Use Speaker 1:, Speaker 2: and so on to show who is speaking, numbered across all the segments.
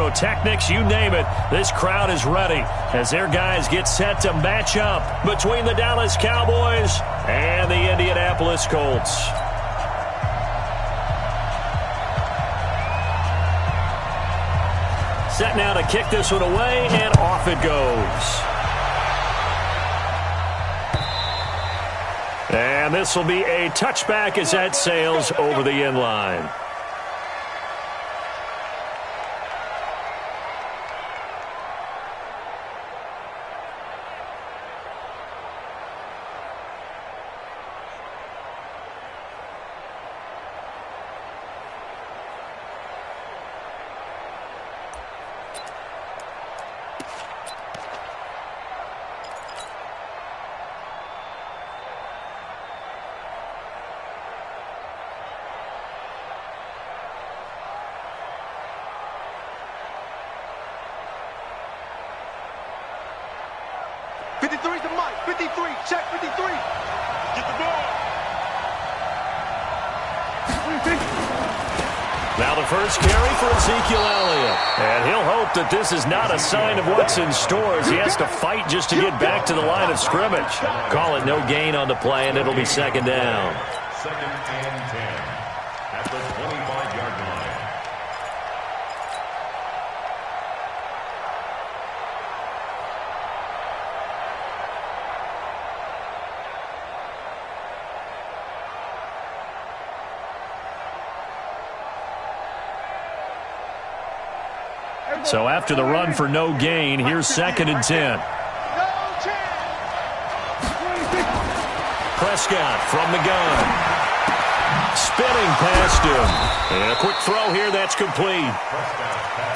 Speaker 1: pyrotechnics, you name it. This crowd is ready as their guys get set to match up between the Dallas Cowboys and the Indianapolis Colts. Set now to kick this one away, and off it goes. And this will be a touchback as that sails over the end line.
Speaker 2: Check 53. Get the ball.
Speaker 1: Now the first carry for Ezekiel Elliott. And he'll hope that this is not a sign of what's in store as he has to fight just to get back to the line of scrimmage. Call it no gain on the play, and it'll be second down.
Speaker 2: Second and 10 at the 25-yard line.
Speaker 1: So after the run for no gain, here's second and 10. Prescott from the gun. Spinning past him. And a quick throw here, that's complete.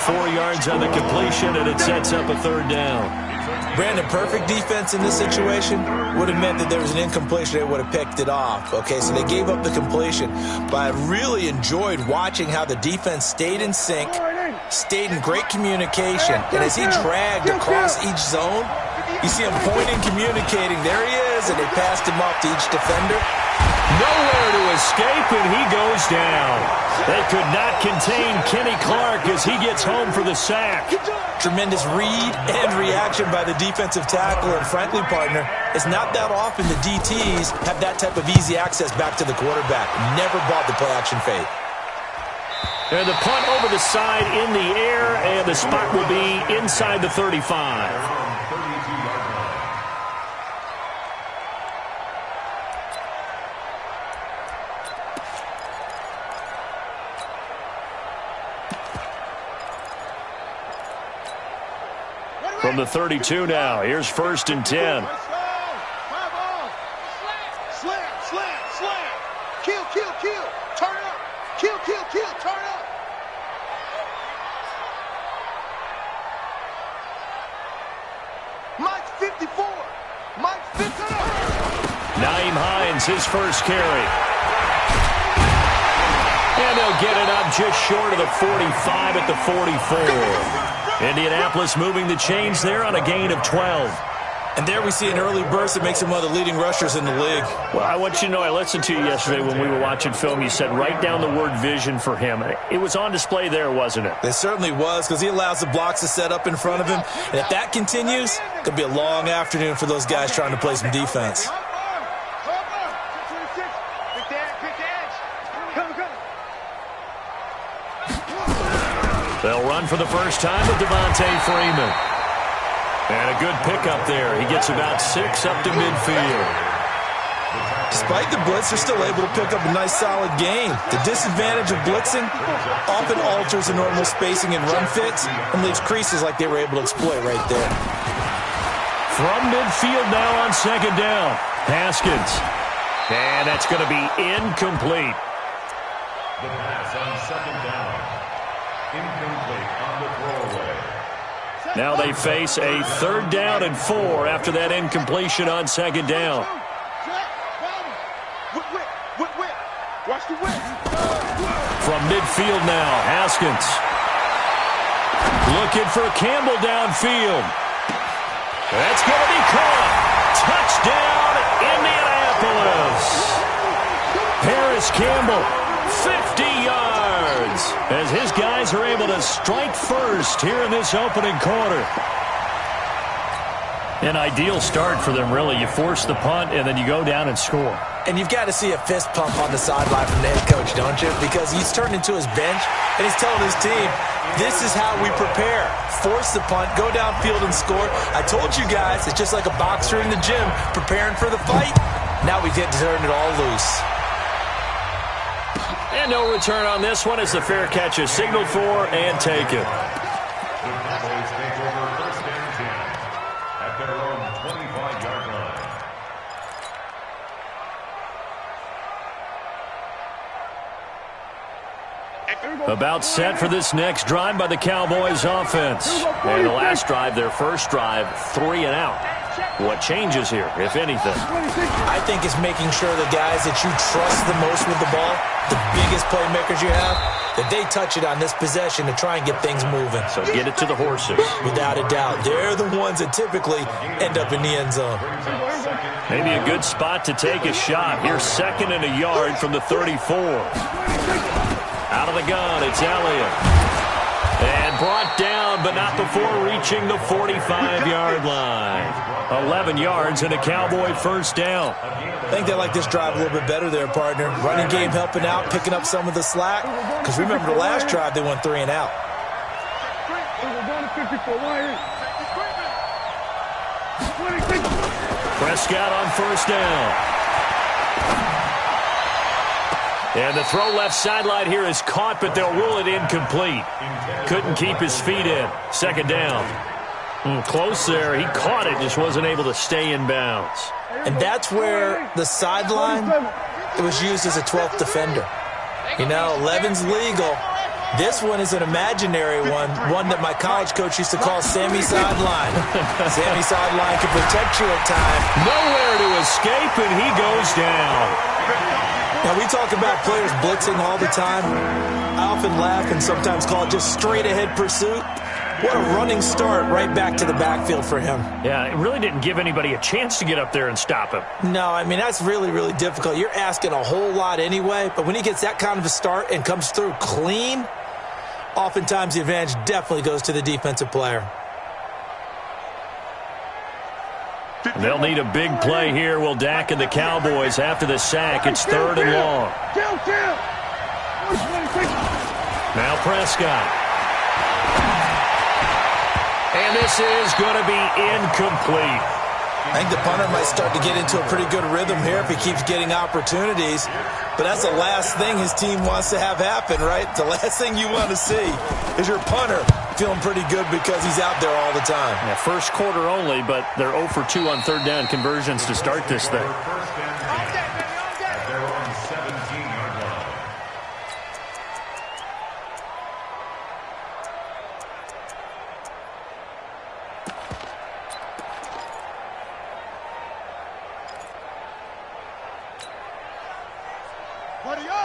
Speaker 1: 4 yards on the completion, and it sets up a third down.
Speaker 3: Brandon, perfect defense in this situation would have meant that there was an incompletion. They would have picked it off. Okay, so they gave up the completion. But I really enjoyed watching how the defense stayed in sync, stayed in great communication. And as he dragged across each zone, you see him pointing, communicating. There he is, and they passed him off to each defender.
Speaker 1: Nowhere to escape, and he goes down. They could not contain Kenny Clark as he gets home for the sack.
Speaker 3: Tremendous read and reaction by the defensive tackle. And frankly, partner, it's not that often the DTs have that type of easy access back to the quarterback. Never bought the play-action fake.
Speaker 1: And the punt over the side in the air, and the spot will be inside the 35. From the 32 now, here's first and 10.
Speaker 2: Kill. Turn up. Kill. Turn up. Mike 54. Mike 54.
Speaker 1: Naeem Hines, his first carry. And they'll get it up just short of the 45 at the 44. Indianapolis moving the chains there on a gain of 12.
Speaker 3: And there we see an early burst that makes him one of the leading rushers in the league.
Speaker 1: Well, I want you to know, I listened to you yesterday when we were watching film. You said write down the word vision for him. It was on display there, wasn't it?
Speaker 3: It certainly was, because he allows the blocks to set up in front of him. And if that continues, it could be a long afternoon for those guys trying to play some defense.
Speaker 1: They'll run for the first time with Devontae Freeman. And a good pickup there. He gets about 6 up to midfield.
Speaker 3: Despite the blitz, they're still able to pick up a nice, solid gain. The disadvantage of blitzing often alters the normal spacing and run fits and leaves creases like they were able to exploit right there.
Speaker 1: From midfield now on second down, Haskins. And that's going to be incomplete.
Speaker 2: The pass on second down. Incomplete on the throwaway.
Speaker 1: Now they face a third down and 4 after that incompletion on second down.
Speaker 2: Watch the whip.
Speaker 1: From midfield now, Haskins. Looking for Campbell downfield. That's going to be caught. Touchdown, Indianapolis. Paris Campbell, 50 yards. yards as his guys are able to strike first here in this opening quarter. An ideal start for them, really. You force the punt, and then you go down and score.
Speaker 3: And you've got to see a fist pump on the sideline from the head coach, don't you? Because he's turned into his bench, and he's telling his team, this is how we prepare. Force the punt, go downfield and score. I told you guys, it's just like a boxer in the gym preparing for the fight. Now we get to turn it all loose.
Speaker 1: And no return on this one as the fair catch is signaled for and taken. About set for this next drive by the Cowboys offense. And the last drive, their first drive, 3 and out. What changes here, if anything?
Speaker 3: I think it's making sure the guys that you trust the most with the ball, the biggest playmakers you have, that they touch it on this possession to try and get things moving.
Speaker 1: So get it to the horses.
Speaker 3: Without a doubt. They're the ones that typically end up in the end zone.
Speaker 1: Maybe a good spot to take a shot. Here's 2nd and a yard from the 34. Out of the gun, it's Elliott. And brought down, but not before reaching the 45-yard line. 11 yards and a Cowboy first down.
Speaker 3: I think they like this drive a little bit better there, partner. Running game helping out, picking up some of the slack. Because remember the last drive, they went 3 and out.
Speaker 1: Prescott on first down. And the throw left sideline here is caught, but they'll rule it incomplete. Couldn't keep his feet in. 2nd down. Close there. He caught it, just wasn't able to stay in bounds.
Speaker 3: And that's where the sideline, it was used as a 12th defender. You know, 11's legal. This one is an imaginary one that my college coach used to call Sammy Sideline. Sammy Sideline can protect you at times.
Speaker 1: Nowhere to escape, and he goes down.
Speaker 3: Now, we talk about players blitzing all the time. I often laugh and sometimes call it just straight-ahead pursuit. What a running start right back to the backfield for him.
Speaker 1: Yeah, it really didn't give anybody a chance to get up there and stop him.
Speaker 3: No, I mean, that's really, really difficult. You're asking a whole lot anyway, but when he gets that kind of a start and comes through clean, oftentimes the advantage definitely goes to the defensive player.
Speaker 1: They'll need a big play here. Will Dak and the Cowboys after the sack. It's 3rd and long. Now Prescott. And this is going to be incomplete.
Speaker 3: I think the punter might start to get into a pretty good rhythm here if he keeps getting opportunities. But that's the last thing his team wants to have happen, right? The last thing you want to see is your punter feeling pretty good because he's out there all the time.
Speaker 1: Yeah, first quarter only, but they're 0 for 2 on 3rd down conversions to start this thing.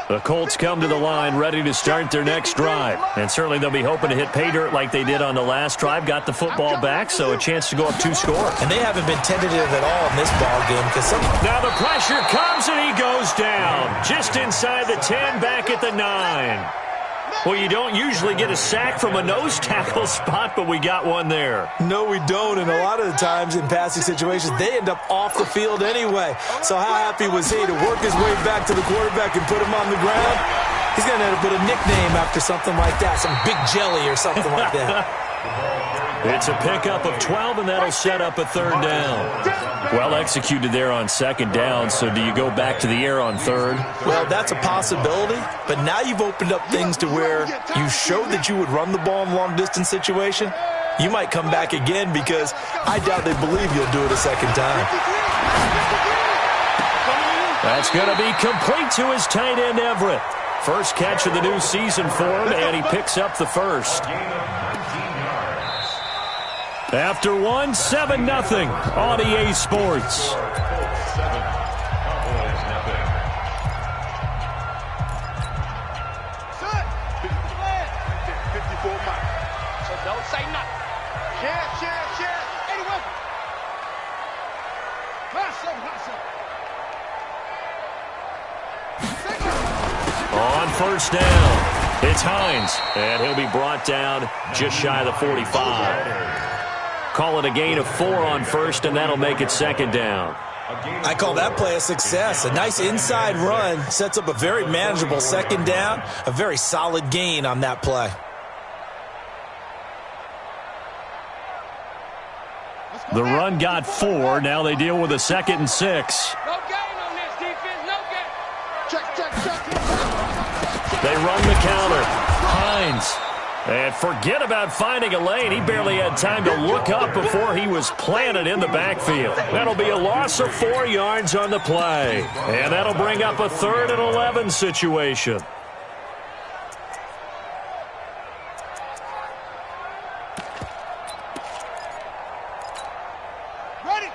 Speaker 1: The Colts come to the line ready to start their next drive. And certainly they'll be hoping to hit pay dirt like they did on the last drive. Got the football back, so a chance to go up 2 scores.
Speaker 3: And they haven't been tentative at all in this ball game.
Speaker 1: Now the pressure comes and he goes down. Just inside the 10, back at the 9. Well, you don't usually get a sack from a nose tackle spot, but we got one there.
Speaker 3: No, we don't, and a lot of the times in passing situations, they end up off the field anyway. So how happy was he to work his way back to the quarterback and put him on the ground? He's going to end up with a nickname after something like that, some Big Jelly or something like that.
Speaker 1: It's a pickup of 12, and that'll set up a 3rd down. Well executed there on 2nd down, so do you go back to the air on 3rd?
Speaker 3: Well, that's a possibility, but now you've opened up things to where you showed that you would run the ball in a long-distance situation. You might come back again because I doubt they believe you'll do it a 2nd time.
Speaker 1: That's going to be complete to his tight end, Everett. First catch of the new season for him, and he picks up the first. After 1, 7-0 on EA Sports. On first down. It's Hines, and he'll be brought down just shy of the 45. Call it a gain of 4 on first, and that'll make it second down.
Speaker 3: I call that play a success. A nice inside run sets up a very manageable second down, a very solid gain on that play.
Speaker 1: The run got 4. Now they deal with a 2nd and 6.
Speaker 4: No gain on this defense. No gain. Check.
Speaker 1: They run the counter. Hines. And forget about finding a lane. He barely had time to look up before he was planted in the backfield. That'll be a loss of 4 yards on the play. And that'll bring up a 3rd and 11 situation.
Speaker 4: Ready.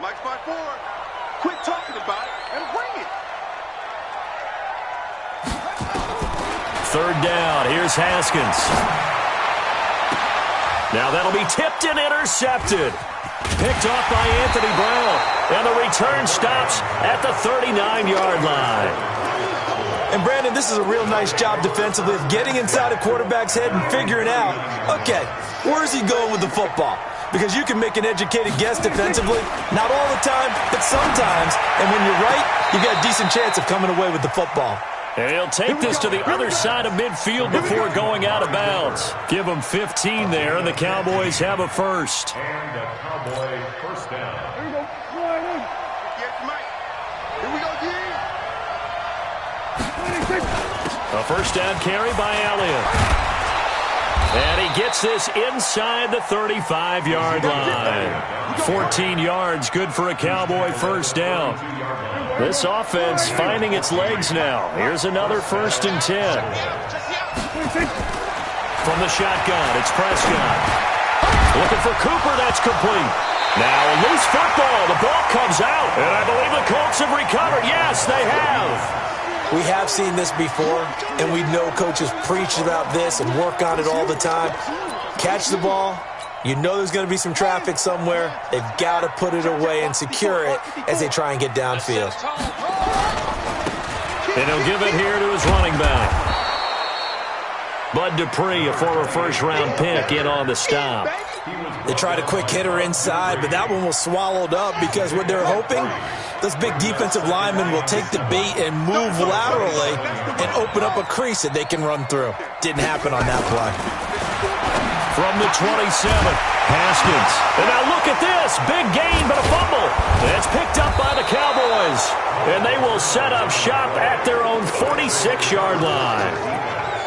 Speaker 4: Mike's by 4. Quit talking about it and bring it.
Speaker 1: 3rd down. Here's Haskins. Now that'll be tipped and intercepted. Picked off by Anthony Brown. And the return stops at the 39-yard line.
Speaker 3: And, Brandon, this is a real nice job defensively of getting inside a quarterback's head and figuring out, okay, where's he going with the football? Because you can make an educated guess defensively. Not all the time, but sometimes. And when you're right, you got a decent chance of coming away with the football.
Speaker 1: And he'll take this to the other side of midfield before going out of bounds. Give him 15 there, and the Cowboys have a first.
Speaker 2: And a Cowboy first down.
Speaker 4: Here we go. Yes, Mike. Here we go,
Speaker 1: A first down carry by Elliott. And he gets this inside the 35-yard line. 14 yards, good for a Cowboy first down. This offense finding its legs now. Here's another 1st and 10. From the shotgun, it's Prescott. Looking for Cooper, that's complete. Now a loose football, the ball comes out. And I believe the Colts have recovered. Yes, they have.
Speaker 3: We have seen this before, and we know coaches preach about this and work on it all the time. Catch the ball. You know there's going to be some traffic somewhere. They've got to put it away and secure it as they try and get downfield.
Speaker 1: And he'll give it here to his running back. Bud Dupree, a former first-round pick, in on the stop.
Speaker 3: They tried a quick hitter inside, but that one was swallowed up because what they're hoping, those big defensive linemen will take the bait and move laterally and open up a crease that they can run through. Didn't happen on that play.
Speaker 1: From the 27, Haskins. And now look at this. Big gain, but a fumble. It's picked up by the Cowboys. And they will set up shop at their own 46-yard line.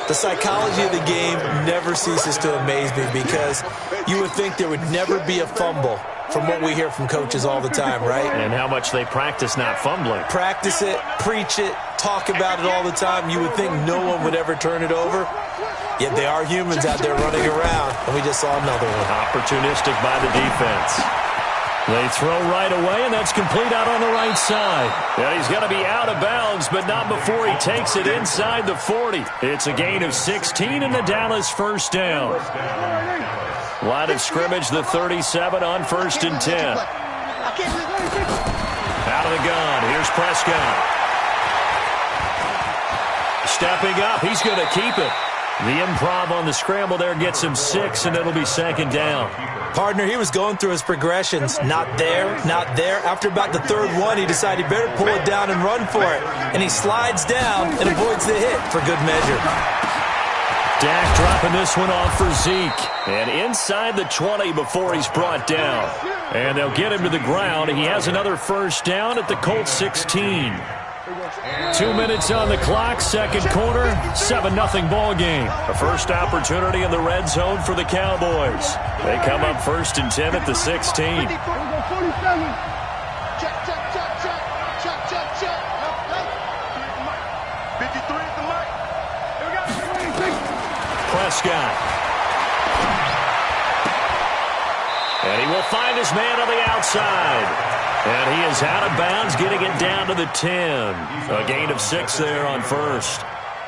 Speaker 3: The psychology of the game never ceases to amaze me because you would think there would never be a fumble from what we hear from coaches all the time, right?
Speaker 1: And how much they practice not fumbling.
Speaker 3: Practice it, preach it, talk about it all the time. You would think no one would ever turn it over. Yet they are humans out there running around, and we just saw another one.
Speaker 1: Opportunistic by the defense. They throw right away, and that's complete out on the right side. Yeah, he's going to be out of bounds, but not before he takes it inside the 40. It's a gain of 16 and the Dallas first down. Line of scrimmage, the 37 on 1st and 10. Out of the gun, here's Prescott. Stepping up, he's going to keep it. The improv on the scramble there gets him 6, and it'll be 2nd down.
Speaker 3: Partner, he was going through his progressions. Not there, not there. After about the 3rd one, he decided he better pull it down and run for it. And he slides down and avoids the hit for good measure.
Speaker 1: Dak dropping this one off for Zeke. And inside the 20 before he's brought down. And they'll get him to the ground. He has another first down at the Colts 16. 2 minutes on the clock, 2nd quarter, 7-0 ball game. A first opportunity in the red zone for the Cowboys. They come up 1st and 10 at the 16. Prescott. And he will find his man on the outside. And he is out of bounds, getting it down to the 10. A gain of 6 there on 1st.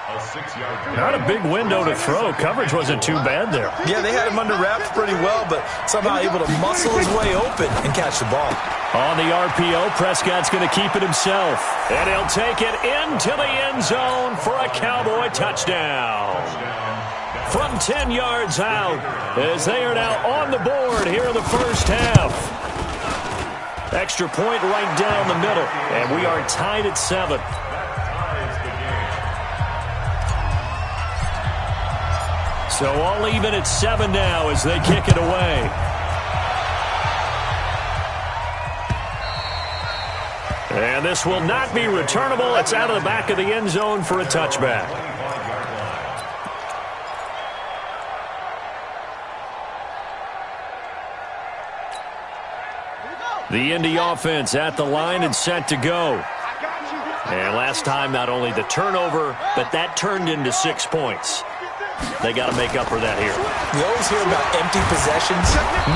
Speaker 2: A 6-yard.
Speaker 1: Not a big window to throw. Coverage wasn't too bad there.
Speaker 3: Yeah, they had him under wraps pretty well, but somehow able to muscle his way open and catch the ball.
Speaker 1: On the RPO, Prescott's going to keep it himself. And he'll take it into the end zone for a Cowboy touchdown. From 10 yards out, as they are now on the board here in the first half. Extra point right down the middle, and we are tied at 7. So all even at 7 now as they kick it away. And this will not be returnable. It's out of the back of the end zone for a touchback. The Indy offense at the line and set to go. And last time, not only the turnover, but that turned into 6 points. They got to make up for that here.
Speaker 3: We always hear about empty possessions.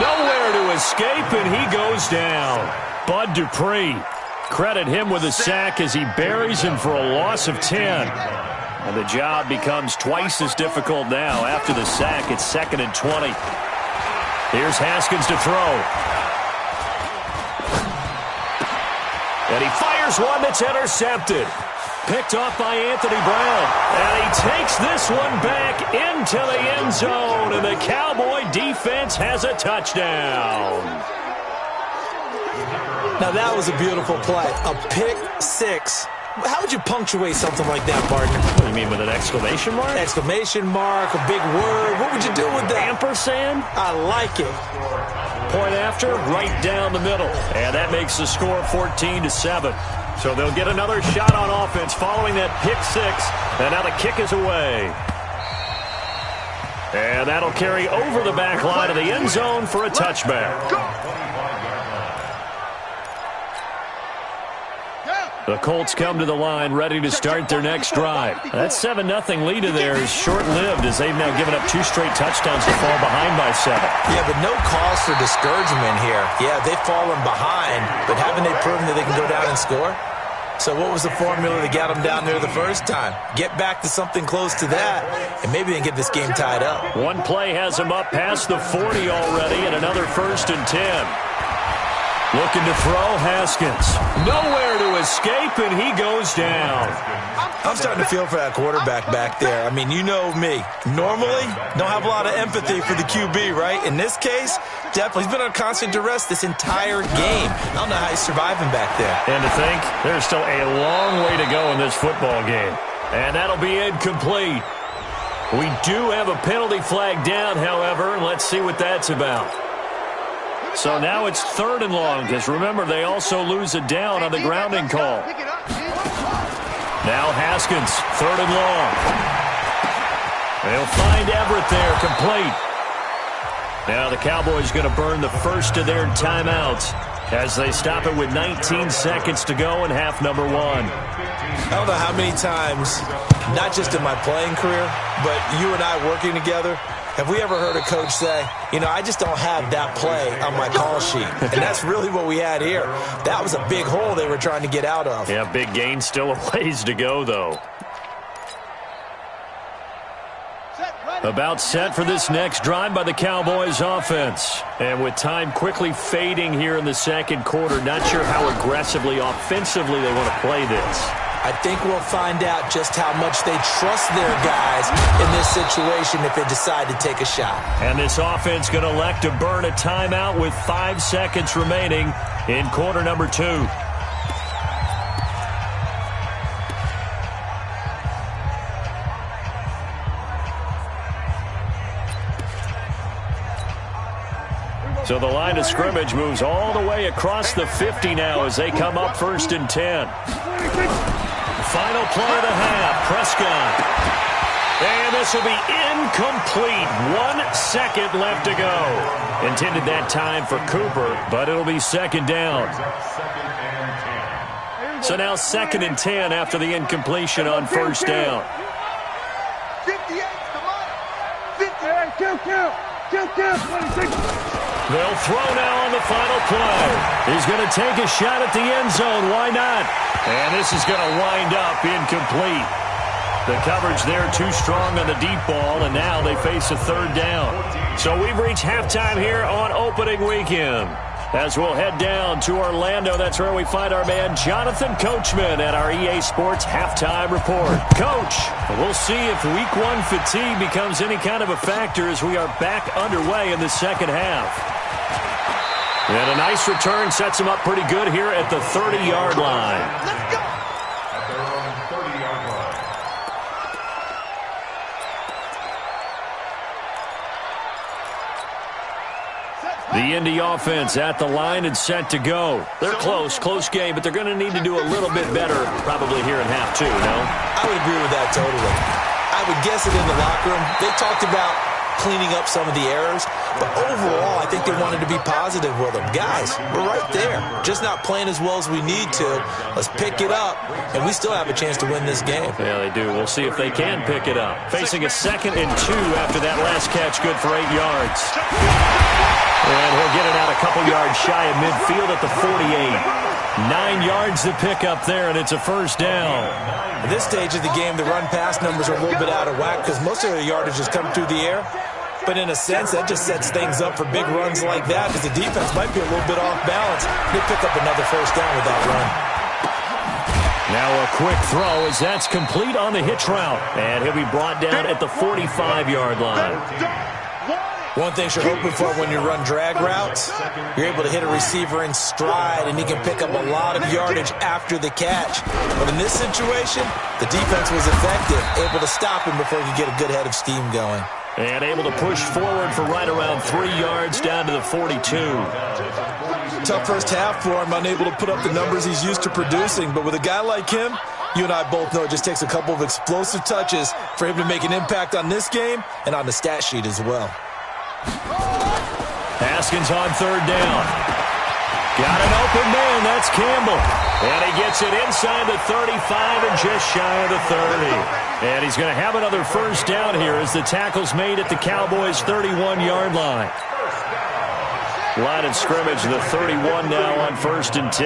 Speaker 1: Nowhere to escape, and he goes down. Bud Dupree. Credit him with a sack as he buries him for a loss of 10. And the job becomes twice as difficult now. After the sack, it's 2nd and 20. Here's Haskins to throw. And he fires one that's intercepted. Picked off by Anthony Brown. And he takes this one back into the end zone. And the Cowboy defense has a touchdown.
Speaker 3: Now, that was a beautiful play. A pick six. How would you punctuate something like that, Martin?
Speaker 1: What do you mean, with an exclamation mark?
Speaker 3: Exclamation mark, a big word. What would you do with that?
Speaker 1: Ampersand?
Speaker 3: I like it.
Speaker 1: Point after, right down the middle. And that makes the score 14-7. So they'll get another shot on offense following that pick six. And now the kick is away. And that'll carry over the back line of the end zone for a touchback. The Colts come to the line ready to start their next drive. That 7-0 lead of theirs is short-lived as they've now given up 2 straight touchdowns to fall behind by 7.
Speaker 3: Yeah, but no cause for discouragement here. Yeah, they've fallen behind, but haven't they proven that they can go down and score? So what was the formula that got them down there the first time? Get back to something close to that, and maybe they can get this game tied up.
Speaker 1: One play has them up past the 40 already, and another 1st and 10. Looking to throw, Haskins. Nowhere to escape, and he goes down.
Speaker 3: I'm starting to feel for that quarterback back there. I mean, you know me. Normally, don't have a lot of empathy for the QB, right? In this case, definitely. He's been on constant duress this entire game. I don't know how he's surviving back there.
Speaker 1: And to think, there's still a long way to go in this football game. And that'll be incomplete. We do have a penalty flag down, however, and let's see what that's about. So now it's 3rd and long, because remember, they also lose a down on the grounding call. Now Haskins, 3rd and long. They'll find Everett there, complete. Now the Cowboys going to burn the first of their timeouts as they stop it with 19 seconds to go in half number 1.
Speaker 3: I don't know how many times, not just in my playing career, but you and I working together, have we ever heard a coach say, you know, I just don't have that play on my call sheet? And that's really what we had here. That was a big hole they were trying to get out of.
Speaker 1: Yeah, big gain, still a ways to go, though. About set for this next drive by the Cowboys offense. And with time quickly fading here in the second quarter, not sure how aggressively, offensively they want to play this.
Speaker 3: I think we'll find out just how much they trust their guys in this situation if they decide to take a shot.
Speaker 1: And this offense going to elect to burn a timeout with 5 seconds remaining in quarter number 2. So the line of scrimmage moves all the way across the 50 now as they come up 1st and 10. Final play of the half, Prescott. And this will be incomplete. 1 second left to go. Intended that time for Cooper, but it'll be 2nd down. So now 2nd and 10 after the incompletion on 1st down.
Speaker 4: 58, come on. 56.
Speaker 1: They'll throw now on the final play. He's going to take a shot at the end zone. Why not? And this is going to wind up incomplete. The coverage there too strong on the deep ball, and now they face a third down. So we've reached halftime here on opening weekend. As we'll head down to Orlando, that's where we find our man Jonathan Coachman at our EA Sports Halftime Report. Coach, we'll see if Week 1 fatigue becomes any kind of a factor as we are back underway in the second half. And a nice return sets him up pretty good here at the 30-yard line.
Speaker 2: Let's go! At their own 30-yard line.
Speaker 1: The Indy offense at the line and set to go. They're close game, but they're going to need to do a little bit better probably here in half 2, no?
Speaker 3: I would agree with that totally. I would guess it in the locker room. They talked about cleaning up some of the errors, but overall, I think they wanted to be positive with them. Guys, we're right there. Just not playing as well as we need to. Let's pick it up, and we still have a chance to win this game.
Speaker 1: Yeah, they do. We'll see if they can pick it up. Facing a 2nd and 2 after that last catch, good for 8 yards. And he'll get it out a couple yards shy of midfield at the 48. 9 yards to pick up there, and it's a first down.
Speaker 3: At this stage of the game, the run-pass numbers are a little bit out of whack because most of the yardage has come through the air. But in a sense, that just sets things up for big runs like that because the defense might be a little bit off balance. They pick up another first down with that run.
Speaker 1: Now a quick throw as that's complete on the hitch route. And he'll be brought down at the 45-yard line.
Speaker 3: One thing you're hoping for when you run drag routes, you're able to hit a receiver in stride, and he can pick up a lot of yardage after the catch. But in this situation, the defense was effective, able to stop him before he could get a good head of steam going.
Speaker 1: And able to push forward for right around 3 yards down to the 42.
Speaker 3: Tough first half for him, unable to put up the numbers he's used to producing. But with a guy like him, you and I both know it just takes a couple of explosive touches for him to make an impact on this game and on the stat sheet as well.
Speaker 1: Haskins on third down. Got an open man. That's Campbell. And he gets it inside the 35 and just shy of the 30. And he's going to have another first down here as the tackle's made at the Cowboys' 31-yard line. Line of scrimmage, the 31 now on 1st and 10.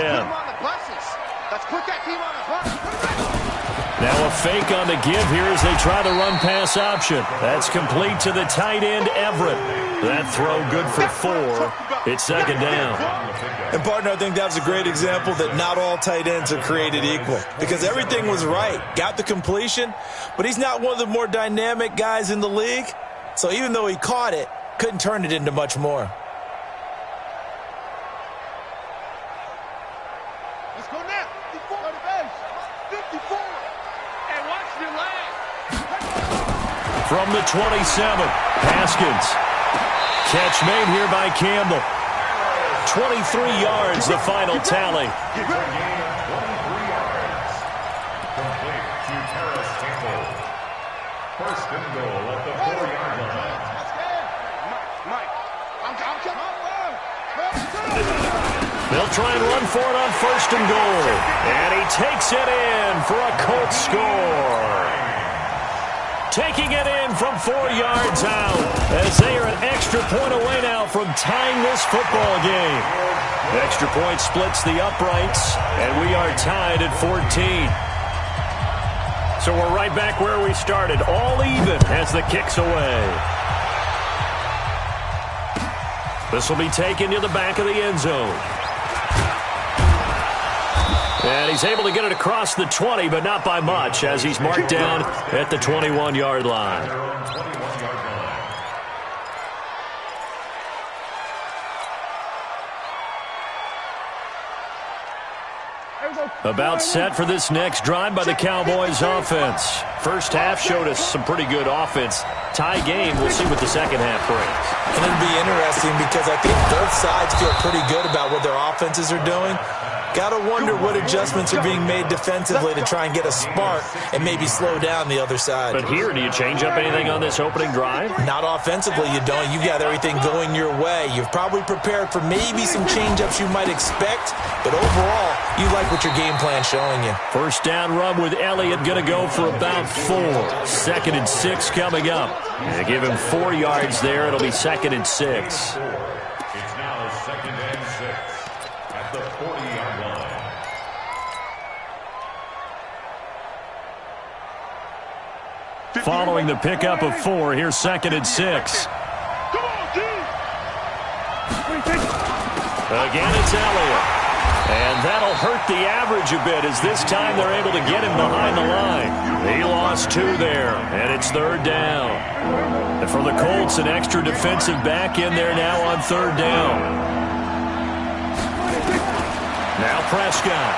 Speaker 1: Now a fake on the give here as they try the run-pass option. That's complete to the tight end, Everett. That throw good for 4. It's 2nd down.
Speaker 3: And, partner, I think that was a great example that not all tight ends are created equal because everything was right. Got the completion, but he's not one of the more dynamic guys in the league. So even though he caught it, couldn't turn it into much more.
Speaker 4: Let's go now. 54 to the base. 54. And watch your leg.
Speaker 1: From the 27, Haskins. Catch made here by Campbell. 23 yards, the final tally.
Speaker 2: It's a gain of 23 yards. Complete to Paris Campbell. 1st and goal at the 4-yard line.
Speaker 4: Mike, I'm
Speaker 1: They'll try and run for it on 1st and goal. And he takes it in for a Colts score. Taking it in from 4 yards out as they are an extra point away now from tying this football game. Extra point splits the uprights, and we are tied at 14. So we're right back where we started, all even as the kick's away. This will be taken to the back of the end zone. And he's able to get it across the 20, but not by much, as he's marked down at the 21-yard line. About set for this next drive by the Cowboys offense. First half showed us some pretty good offense. Tie game, we'll see what the second half brings.
Speaker 3: And it'll be interesting because I think both sides feel pretty good about what their offenses are doing. Got to wonder what adjustments are being made defensively to try and get a spark and maybe slow down the other side.
Speaker 1: But here, do you change up anything on this opening drive?
Speaker 3: Not offensively, you don't. You've got everything going your way. You've probably prepared for maybe some change-ups you might expect, but overall, you like what your game plan's showing you.
Speaker 1: First down run with Elliott going to go for about 4. 2nd and 6 coming up. They give him 4 yards there. It'll be 2nd and 6.
Speaker 2: It's now 2nd and 6 at the 40-yard line.
Speaker 1: Following the pickup of 4, here's 2nd and 6. Again, it's Elliott. And that'll hurt the average a bit as this time they're able to get him behind the line. He lost 2 there, and it's 3rd down. And for the Colts, an extra defensive back in there now on 3rd down. Now Prescott.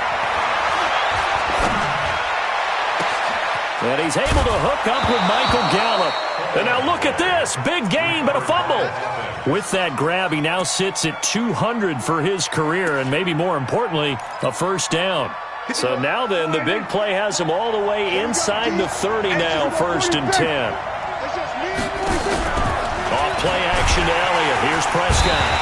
Speaker 1: And he's able to hook up with Michael Gallup. And now look at this. Big gain, but a fumble. With that grab, he now sits at 200 for his career, and maybe more importantly, a 1st down. So now then, the big play has him all the way inside the 30 now, 1st and 10. Off play action to Elliott. Here's Prescott.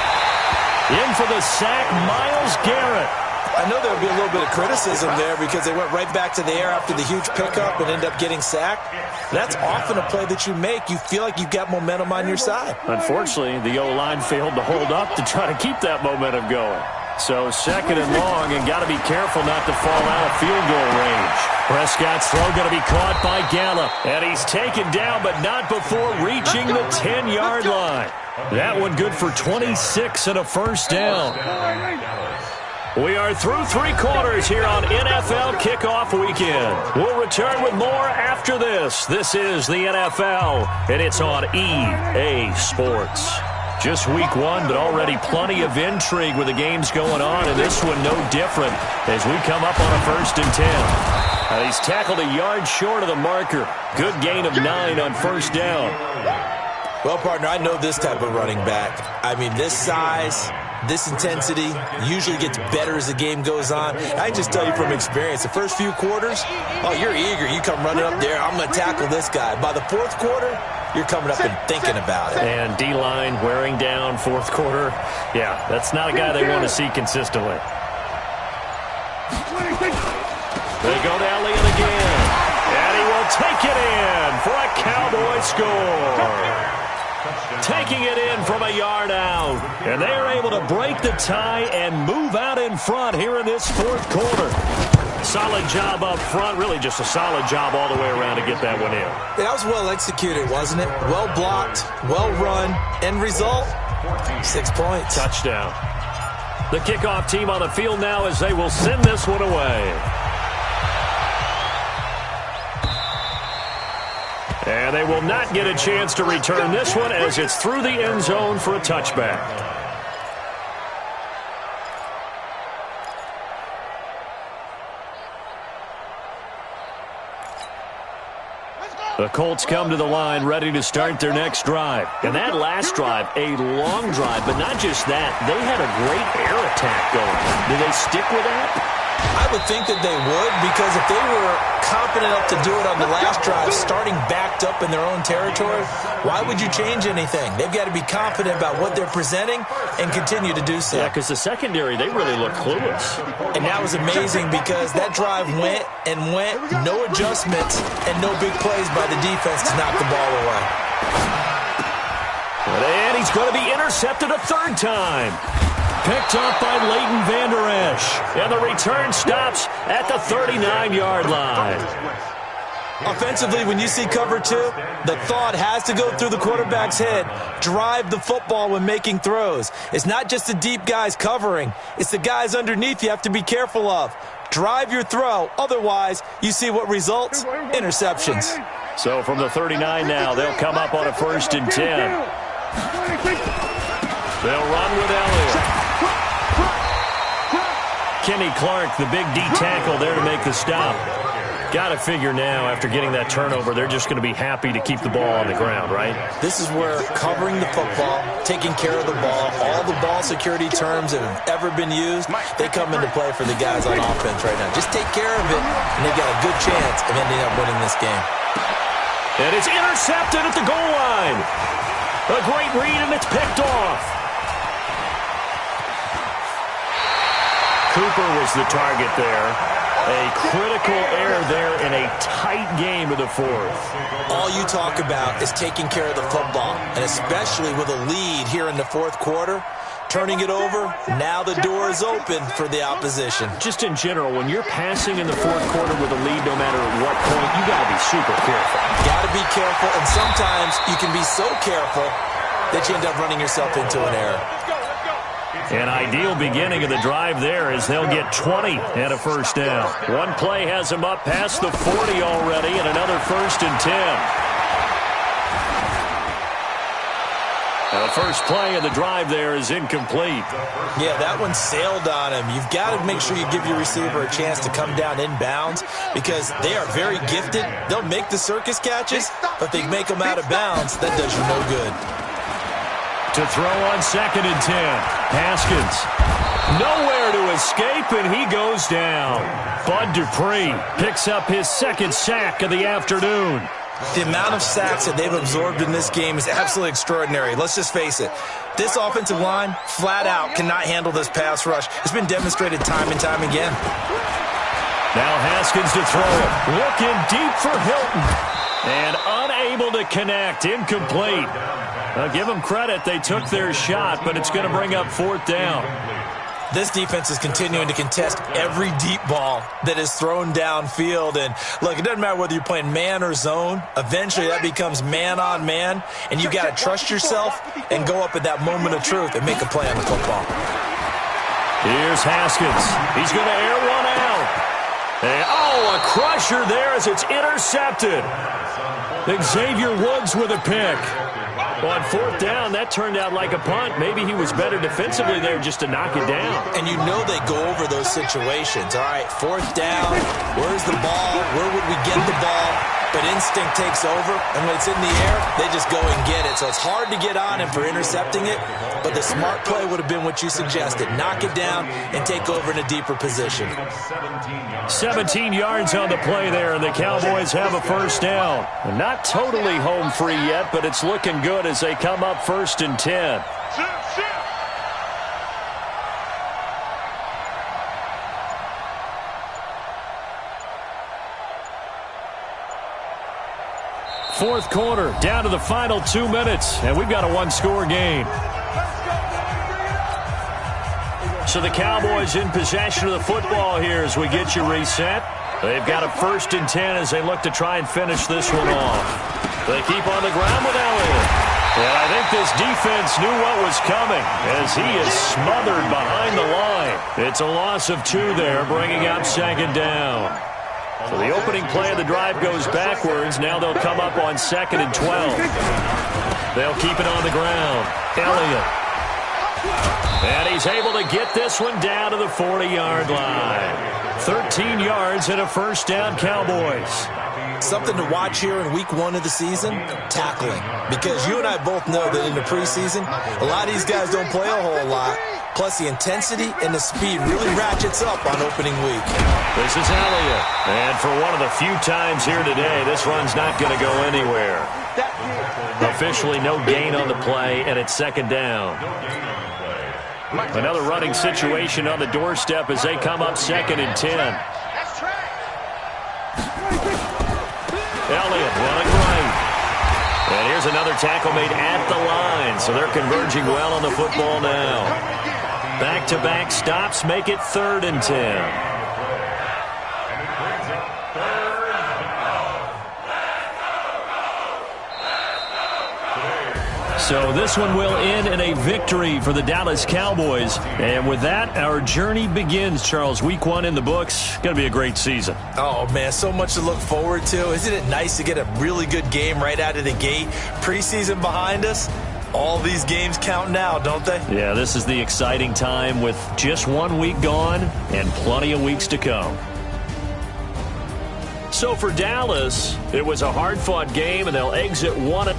Speaker 1: In for the sack, Myles Garrett.
Speaker 3: I know there would be a little bit of criticism there because they went right back to the air after the huge pickup and ended up getting sacked. That's often a play that you make. You feel like you've got momentum on your side.
Speaker 1: Unfortunately, the O-line failed to hold up to try to keep that momentum going. So 2nd and long, and got to be careful not to fall out of field goal range. Prescott's throw going to be caught by Gallup. And he's taken down, but not before reaching the 10-yard line. That one good for 26 and a 1st down. We are through 3 quarters here on NFL Kickoff Weekend. We'll return with more after this. This is the NFL, and it's on EA Sports. Just week 1, but already plenty of intrigue with the games going on, and this one no different as we come up on a 1st and 10. He's tackled a yard short of the marker. Good gain of 9 on 1st down.
Speaker 3: Well, partner, I know this type of running back. I mean, this size, this intensity usually gets better as the game goes on. I just tell you from experience, the first few quarters, oh, you're eager. You come running up there, I'm going to tackle this guy. By the 4th quarter, you're coming up and thinking about it.
Speaker 1: And D-line wearing down 4th quarter. Yeah, that's not a guy they want to see consistently. They go to Elliott again. And he will take it in for a Cowboy score. Taking it in from a yard out. And they are able to break the tie and move out in front here in this 4th quarter. Solid job up front. Really just a solid job all the way around to get that one in.
Speaker 3: That was well executed, wasn't it? Well blocked, well run. End result, 6 points.
Speaker 1: Touchdown. The kickoff team on the field now as they will send this one away. And they will not get a chance to return this one as it's through the end zone for a touchback. The Colts come to the line ready to start their next drive. And that last drive, a long drive, but not just that. They had a great air attack going. Do they stick with that?
Speaker 3: I would think that they would, because if they were confident enough to do it on the last drive, starting backed up in their own territory, why would you change anything? They've got to be confident about what they're presenting and continue to do so.
Speaker 1: Yeah, because the secondary, they really look clueless.
Speaker 3: And that was amazing because that drive went and went, no adjustments, and no big plays by the defense to knock the ball away.
Speaker 1: And he's going to be intercepted a 3rd time. Picked up by Leighton Vander Esch. And the return stops at the 39-yard line.
Speaker 3: Offensively, when you see cover 2, the thought has to go through the quarterback's head. Drive the football when making throws. It's not just the deep guys covering. It's the guys underneath you have to be careful of. Drive your throw. Otherwise, you see what results? Interceptions.
Speaker 1: So from the 39 now, they'll come up on a 1st and 10. They'll run with Elliott. Kenny Clark, the big D tackle there to make the stop. Got to figure now, after getting that turnover, they're just going to be happy to keep the ball on the ground, right?
Speaker 3: This is where covering the football, taking care of the ball, all the ball security terms that have ever been used, they come into play for the guys on offense right now. Just take care of it, and they've got a good chance of ending up winning this game.
Speaker 1: And it's intercepted at the goal line. A great read, and it's picked off. Cooper was the target there. A critical error there in a tight game of the 4th.
Speaker 3: All you talk about is taking care of the football, and especially with a lead here in the 4th quarter, turning it over. Now the door is open for the opposition.
Speaker 1: Just in general, when you're passing in the fourth quarter with a lead, no matter at what point, you got to be super careful.
Speaker 3: Got to be careful, and sometimes you can be so careful that you end up running yourself into an error.
Speaker 1: An ideal beginning of the drive there as they'll get 20 and a first down. One play has them up past the 40 already, and another 1st and 10. Now the first play of the drive there is incomplete.
Speaker 3: Yeah, that one sailed on him. You've got to make sure you give your receiver a chance to come down inbounds because they are very gifted. They'll make the circus catches, but if they make them out of bounds, that does you no good.
Speaker 1: To throw on 2nd and 10. Haskins. Nowhere to escape, and he goes down. Bud Dupree picks up his 2nd sack of the afternoon.
Speaker 3: The amount of sacks that they've absorbed in this game is absolutely extraordinary. Let's just face it. This offensive line, flat out, cannot handle this pass rush. It's been demonstrated time and time again.
Speaker 1: Now Haskins to throw it. Looking deep for Hilton. And unable to connect. Incomplete. I'll give them credit. They took their shot, but it's going to bring up 4th down.
Speaker 3: This defense is continuing to contest every deep ball that is thrown downfield. And, look, it doesn't matter whether you're playing man or zone. Eventually, that becomes man-on-man, and you got to trust yourself and go up at that moment of truth and make a play on the football.
Speaker 1: Here's Haskins. He's going to air one out. And, a crusher there as it's intercepted. Xavier Woods with a pick. On 4th down, that turned out like a punt. Maybe he was better defensively there just to knock it down.
Speaker 3: And you know they go over those situations. All right, 4th down, where's the ball? Where would we get the ball? But instinct takes over, and when it's in the air, they just go and get it. So it's hard to get on him for intercepting it, but the smart play would have been what you suggested. Knock it down and take over in a deeper position.
Speaker 1: 17 yards on the play there, and the Cowboys have a first down. Not totally home free yet, but it's looking good as they come up 1st and 10. Fourth quarter, down to the final 2 minutes, and we've got a one-score game. So the Cowboys in possession of the football here as we get you reset. They've got a 1st and 10 as they look to try and finish this one off. They keep on the ground with Elliott. And I think this defense knew what was coming as he is smothered behind the line. It's a loss of 2 there, bringing up 2nd down. So the opening play of the drive goes backwards. Now they'll come up on 2nd and 12. They'll keep it on the ground. Elliott. And he's able to get this one down to the 40-yard line. 13 yards and a first down, Cowboys.
Speaker 3: Something to watch here in week 1 of the season, tackling. Because you and I both know that in the preseason, a lot of these guys don't play a whole lot. Plus, the intensity and the speed really ratchets up on opening week.
Speaker 1: This is Elliott. And for one of the few times here today, this run's not going to go anywhere. Officially no gain on the play, and it's 2nd down. Another running situation on the doorstep as they come up 2nd and 10. Elliott running right. And here's another tackle made at the line, so they're converging well on the football now. Back-to-back stops make it 3rd and 10. So this one will end in a victory for the Dallas Cowboys. And with that, our journey begins, Charles. Week 1 in the books. Going to be a great season.
Speaker 3: Oh, man, so much to look forward to. Isn't it nice to get a really good game right out of the gate? Preseason behind us. All these games count now, don't they?
Speaker 1: Yeah, this is the exciting time with just 1 week gone and plenty of weeks to come. So for Dallas, it was a hard-fought game, and they'll exit 1.